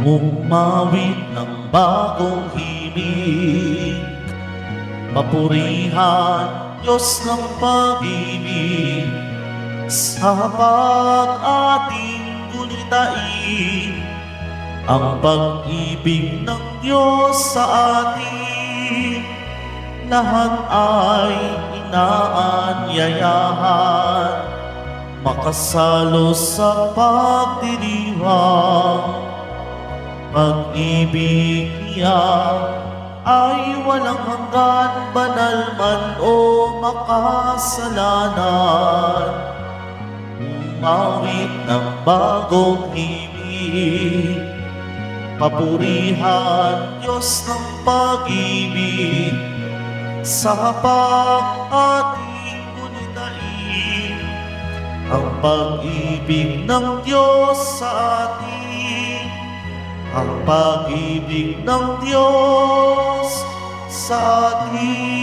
Umawit ng bagong himig, papurihan Diyos ng pag-ibig, sa pag-ating gunitain ang pag-ibig ng Diyos sa atin. Lahat ay inaanyayahan, makasalo sa pagdiriwang. Pag-ibig niya ay walang hanggan, banal man o makasalanan. Umawit ng bagong himig, papurihan Diyos ng pag-ibig, sa pag-ating gunitain ang pag-ibig ng Diyos sa atin. Ang pag-ibig ng Diyos sa atin.